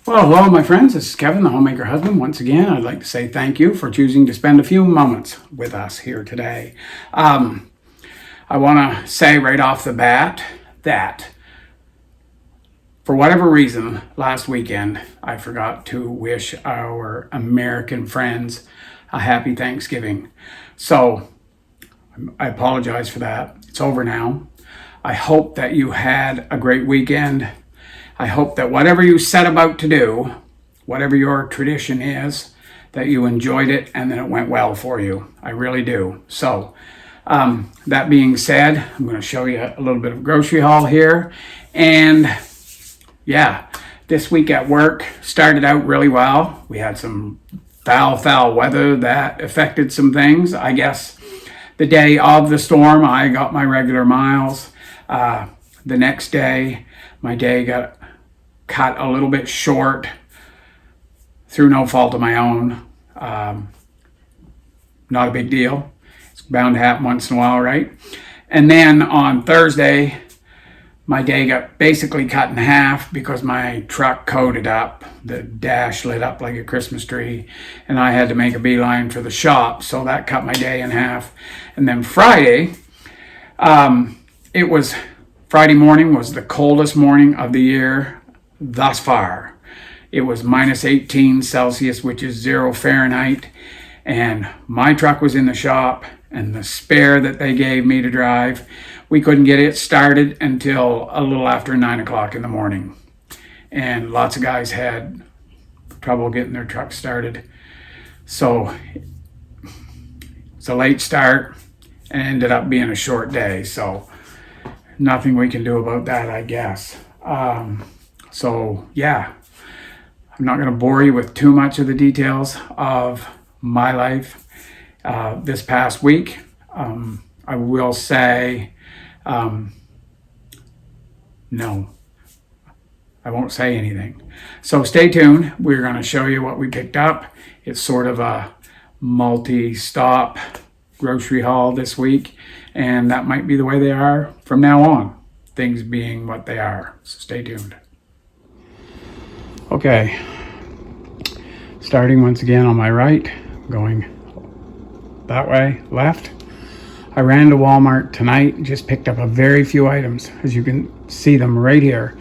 Well, hello, my friends. This is Kevin, the Homemaker husband. Once again, I'd like to say thank you for choosing to spend a few moments with us here today. I want to say right off the bat that for whatever reason, last weekend, I forgot to wish our American friends a happy Thanksgiving. So I apologize for that. It's over now. I hope that you had a great weekend. I hope that whatever you set about to do, whatever your tradition is, that you enjoyed it and that it went well for you. I really do. So, that being said, I'm going to show you a little bit of grocery haul here. And yeah, this week at work started out really well. We had some foul weather that affected some things. I guess the day of the storm, I got my regular miles. The next day, my day got cut a little bit short through no fault of my own. Not a big deal. It's bound to happen once in a while, right? And then on Thursday, my day got basically cut in half because my truck coated up. The dash lit up like a Christmas tree, and I had to make a beeline for the shop. So that cut my day in half. And then Friday, Friday morning was the coldest morning of the year thus far. It was minus 18 Celsius, which is 0 Fahrenheit. And my truck was in the shop, and the spare that they gave me to drive, we couldn't get it started until a little after 9 o'clock in the morning. And lots of guys had trouble getting their truck started. So it's a late start and ended up being a short day. So nothing we can do about that, I guess. So yeah, I'm not going to bore you with too much of the details of my life this past week. I will say, no, I won't say anything. So stay tuned. We're going to show you what we picked up. It's sort of a multi-stop grocery haul this week, and that might be the way they are from now on, things being what they are. So stay tuned. Okay, starting once again on my right, going that way, left. I ran to Walmart tonight and just picked up a very few items, as you can see them right here.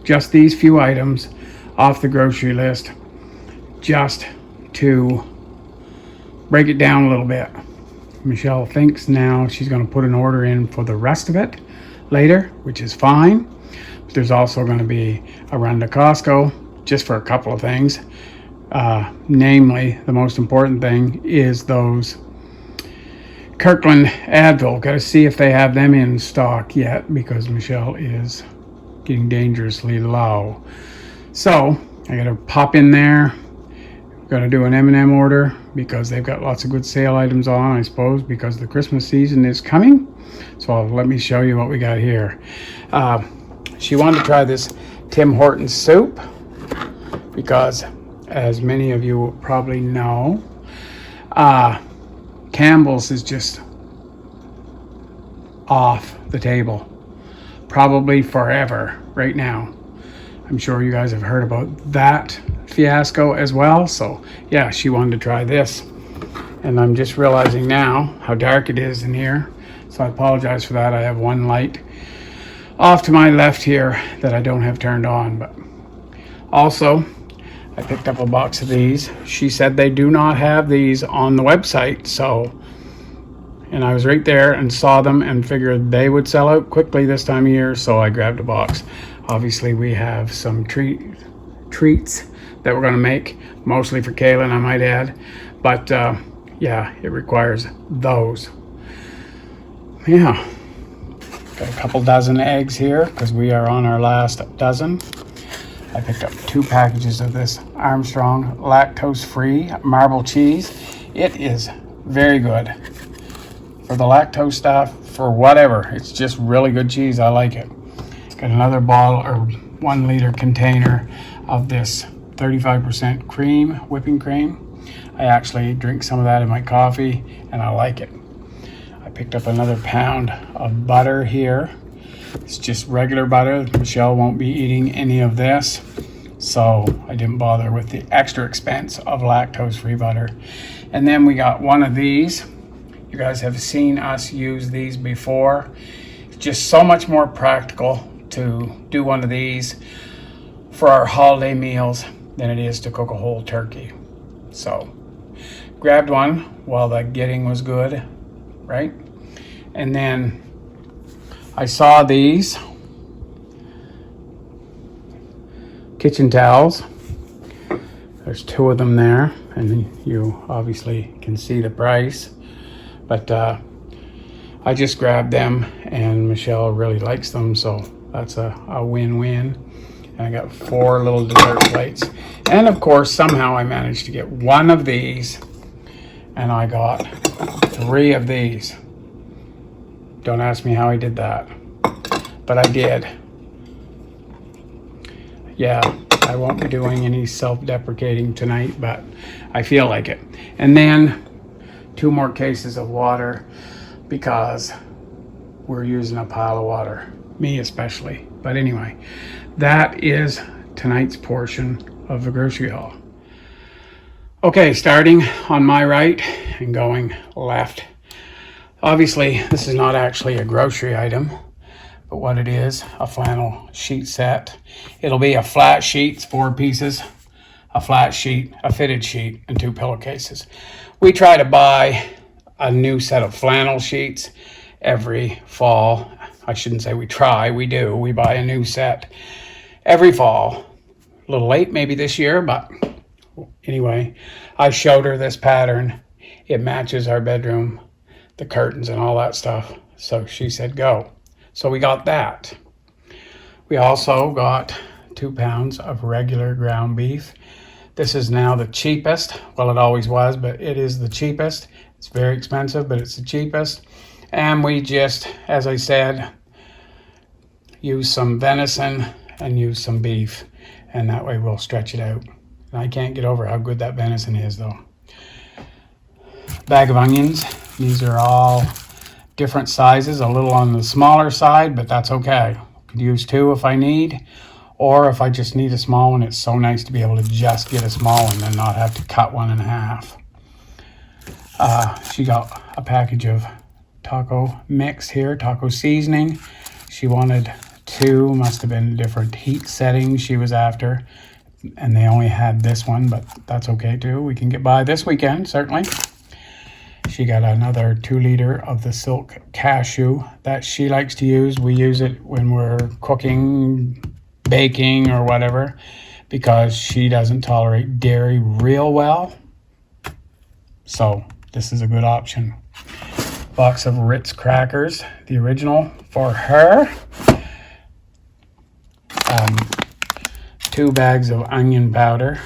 Just these few items off the grocery list, just to break it down a little bit. Michelle thinks now she's going to put an order in for the rest of it later, which is fine. But there's also going to be a run to Costco just for a couple of things. Namely, the most important thing is those Kirkland Advil. Got to see if they have them in stock yet, because Michelle is getting dangerously low. So I got to pop in there. Got to do an M&M order because they've got lots of good sale items on, I suppose, because the Christmas season is coming. So let me show you what we got here. She wanted to try this Tim Hortons soup because, as many of you will probably know, Campbell's is just off the table, probably forever right now. I'm sure you guys have heard about that fiasco as well. So yeah, she wanted to try this, and I'm just realizing now how dark it is in here, so I apologize for that. I have one light off to my left here that I don't have turned on. But also, I picked up a box of these. She said they do not have these on the website, and I was right there and saw them and figured they would sell out quickly this time of year, so I grabbed a box. Obviously, we have some treats that we're going to make, mostly for Kaylin, I might add. But yeah, it requires those. Yeah, got a couple dozen eggs here because we are on our last dozen. I picked up 2 packages of this Armstrong lactose-free marble cheese. It is very good for the lactose stuff, for whatever. It's just really good cheese. I like it. Got another bottle or 1 liter container of this 35% cream, whipping cream. I actually drink some of that in my coffee, and I like it. I picked up another pound of butter here. It's just regular butter. Michelle won't be eating any of this. So I didn't bother with the extra expense of lactose-free butter. And then we got one of these. You guys have seen us use these before. It's just so much more practical to do one of these for our holiday meals than it is to cook a whole turkey. So grabbed one while the getting was good, right? And then I saw these kitchen towels. There's 2 of them there, and you obviously can see the price. But I just grabbed them, and Michelle really likes them, so that's a win-win. And I got 4 little dessert plates. And of course, somehow I managed to get 1 of these, and I got 3 of these. Don't ask me how I did that, but I did. Yeah, I won't be doing any self-deprecating tonight, but I feel like it. And then 2 more cases of water, because we're using a pile of water, me especially. But anyway, that is tonight's portion of the grocery haul. Okay, starting on my right and going left. Obviously, this is not actually a grocery item, but what it is, a flannel sheet set. It'll be a flat sheet, it's 4 pieces, a flat sheet, a fitted sheet, and 2 pillowcases. We try to buy a new set of flannel sheets every fall. I shouldn't say we try, we do. We buy a new set every fall. A little late maybe this year, but anyway, I showed her this pattern. It matches our bedroom, the curtains and all that stuff. So she said, go. So we got that. We also got 2 pounds of regular ground beef. This is now the cheapest. Well, it always was, but it is the cheapest. It's very expensive, but it's the cheapest. And we just, as I said, use some venison and use some beef. And that way we'll stretch it out. And I can't get over how good that venison is, though. Bag of onions. These are all different sizes, a little on the smaller side, but that's okay. Could use 2 if I need, or if I just need a small one. It's so nice to be able to just get a small one and not have to cut one in half. She got a package of taco mix here, taco seasoning. She wanted 2, must have been different heat settings she was after, and they only had this one, but that's okay too. We can get by this weekend, certainly. She got another 2-liter of the silk cashew that she likes to use. We use it when we're cooking, baking, or whatever, because she doesn't tolerate dairy real well. So this is a good option. Box of Ritz crackers, the original for her. 2 bags of onion powder.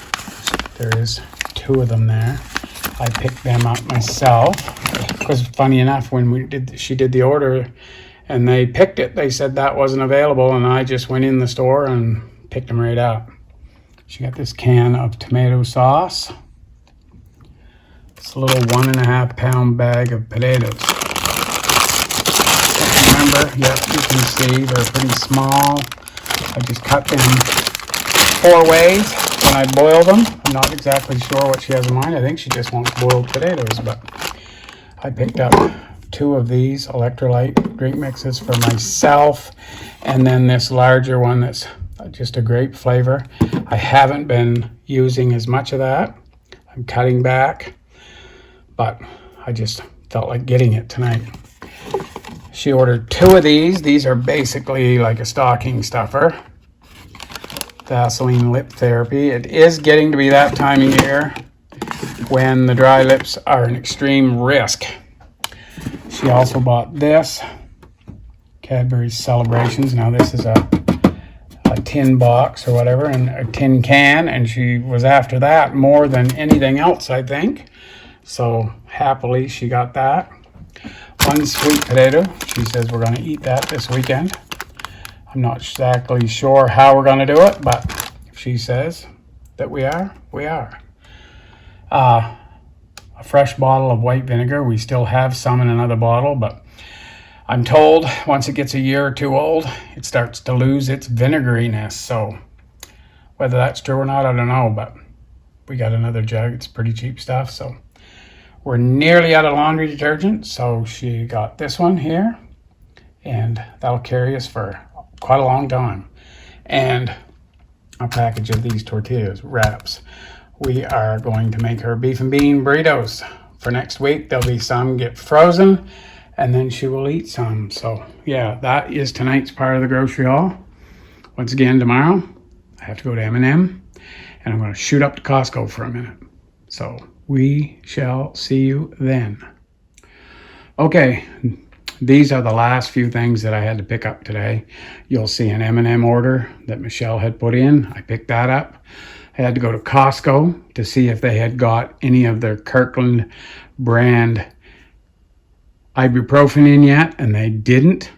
There is 2 of them there. I picked them up myself, because funny enough, when she did the order and they picked it, they said that wasn't available, and I just went in the store and picked them right up. She got this can of tomato sauce. It's a little 1.5 pound bag of potatoes. Remember, yep, you can see they're pretty small. I just cut them 4 ways when I boil them. I'm not exactly sure what she has in mind. I think she just wants boiled potatoes, but I picked up 2 of these electrolyte drink mixes for myself, and then this larger one that's just a grape flavor. I haven't been using as much of that. I'm cutting back, but I just felt like getting it tonight. She ordered 2 of these. These are basically like a stocking stuffer. Vaseline lip therapy. It is getting to be that time of year when the dry lips are an extreme risk. She also bought this, Cadbury Celebrations. Now this is a tin box or whatever, and a tin can, and she was after that more than anything else, I think. So happily she got that. 1 sweet potato. She says we're going to eat that this weekend. I'm not exactly sure how we're going to do it, but if she says that we are, we are. A fresh bottle of white vinegar. We still have some in another bottle, but I'm told once it gets a year or 2 old, it starts to lose its vinegariness. So Whether that's true or not, I don't know, but we got another jug. It's pretty cheap stuff. So we're nearly out of laundry detergent. So she got this one here, and that'll carry us for quite a long time. And a package of these tortillas wraps. We are going to make her beef and bean burritos for next week. There'll be some get frozen, and then she will eat some. So yeah, that is tonight's part of the grocery haul. Once again, tomorrow I have to go to M&M, and I'm going to shoot up to Costco for a minute. So we shall see you then. Okay, these are the last few things that I had to pick up today. You'll see an M&M order that Michelle had put in. I picked that up. I had to go to Costco to see if they had got any of their Kirkland brand ibuprofen in yet, and they didn't.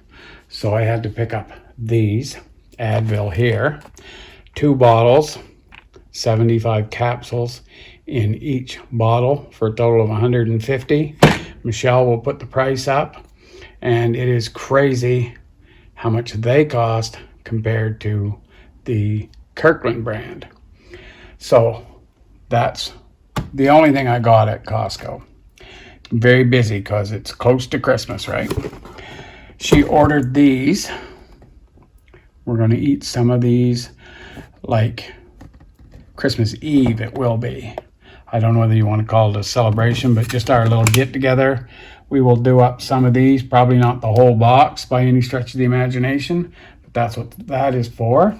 So I had to pick up these Advil here. 2 bottles, 75 capsules in each bottle for a total of 150. Michelle will put the price up, and it is crazy how much they cost compared to the Kirkland brand. So that's the only thing I got at Costco. Very busy because it's close to Christmas, right? She ordered these. We're going to eat some of these like Christmas Eve it will be. I don't know whether you want to call it a celebration, but just our little get together. We will do up some of these, probably not the whole box by any stretch of the imagination, but that's what that is for.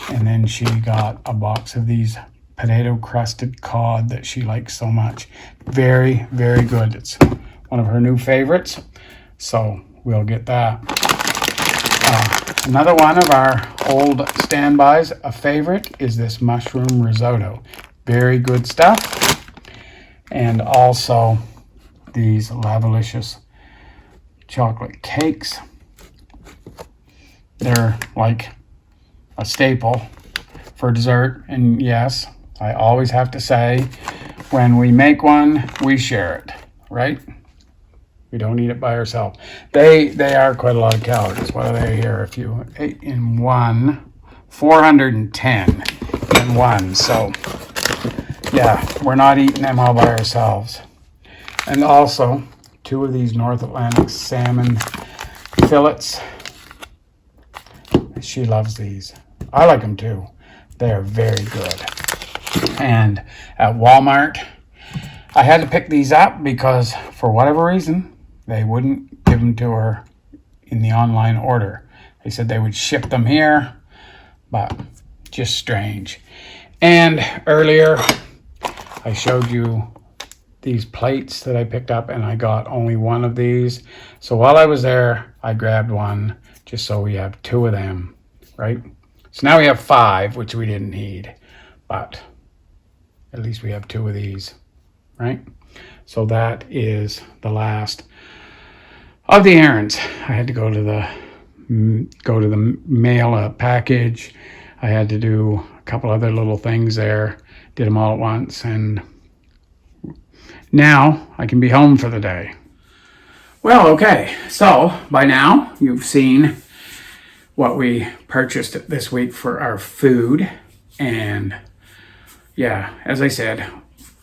And then she got a box of these potato crusted cod that she likes so much. Very, very good. It's one of her new favorites, so we'll get that. Another one of our old standbys, a favorite, is this mushroom risotto. Very good stuff. And also these Lavalicious chocolate cakes. They're like a staple for dessert. And yes, I always have to say, when we make one, we share it, right? We don't eat it by ourselves. They are quite a lot of calories. What are they here? If you ate in one, 410 in one. So yeah, we're not eating them all by ourselves. And also 2 of these North Atlantic salmon fillets. She loves these. I like them too. They are very good. And at Walmart, I had to pick these up because for whatever reason, they wouldn't give them to her in the online order. They said they would ship them here, but just strange. And earlier, I showed you these plates that I picked up, and I got only one of these. So while I was there, I grabbed one just so we have 2 of them, right? So now we have 5, which we didn't need, but at least we have 2 of these, right? So that is the last of the errands. I had to go to the mail a package. I had to do a couple other little things there. Did them all at once, and now I can be home for the day. Well, okay, so by now you've seen what we purchased this week for our food. And yeah, as I said,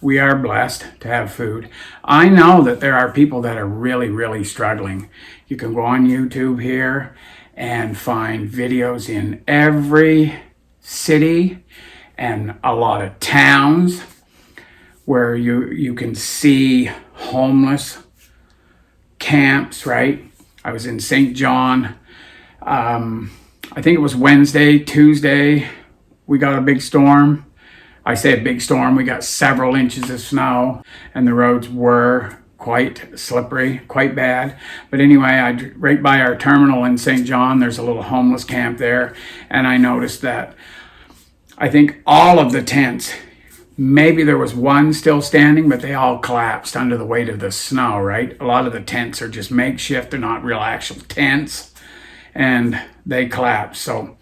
we are blessed to have food. I know that there are people that are really, really struggling. You can go on YouTube here and find videos in every city and a lot of towns where you can see homeless camps, right? I was in St. John. I think it was Wednesday, Tuesday, we got a big storm. I say a big storm, we got several inches of snow, and the roads were quite slippery, quite bad. But anyway, right by our terminal in St. John, there's a little homeless camp there, and I noticed that I think all of the tents, maybe there was one still standing, but they all collapsed under the weight of the snow, right? A lot of the tents are just makeshift, they're not real actual tents, and they collapsed. So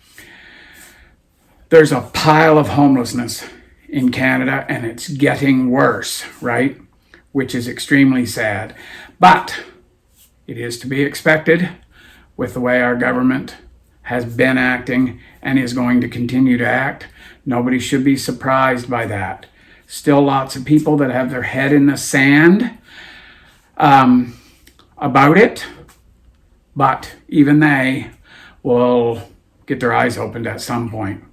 there's a pile of homelessness in Canada, and it's getting worse, right? Which is extremely sad. But it is to be expected with the way our government has been acting and is going to continue to act. Nobody should be surprised by that. Still lots of people that have their head in the sand about it, but even they will get their eyes opened at some point.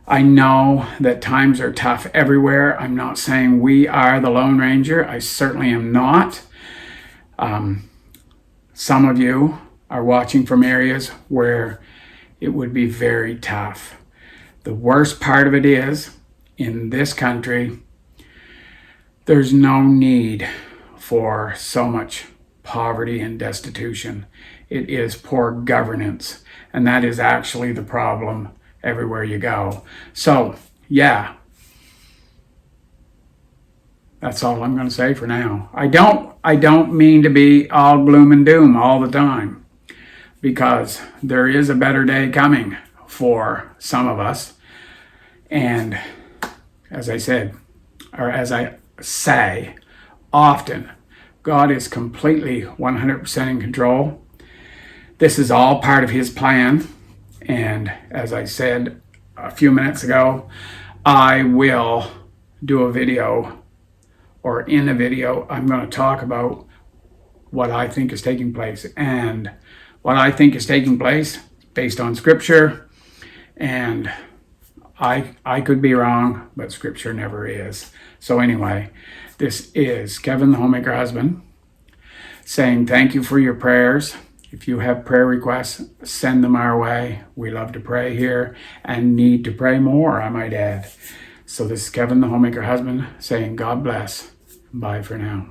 I know that times are tough everywhere. I'm not saying we are the Lone Ranger. I certainly am not. Some of you are watching from areas where it would be very tough. The worst part of it is, in this country, there's no need for so much poverty and destitution. It is poor governance, and that is actually the problem everywhere you go. So, yeah, that's all I'm going to say for now. I don't mean to be all gloom and doom all the time, because there is a better day coming for some of us. And as I said, or as I say often, God is completely 100% in control. This is all part of his plan. And as I said a few minutes ago, I will do a video, or in a video, I'm going to talk about what I think is taking place. And what I think is taking place based on scripture. And I could be wrong, but scripture never is. So anyway, this is Kevin, the Homemaker husband, saying thank you for your prayers. If you have prayer requests, send them our way. We love to pray here and need to pray more, I might add. So this is Kevin, the Homemaker husband, saying God bless. Bye for now.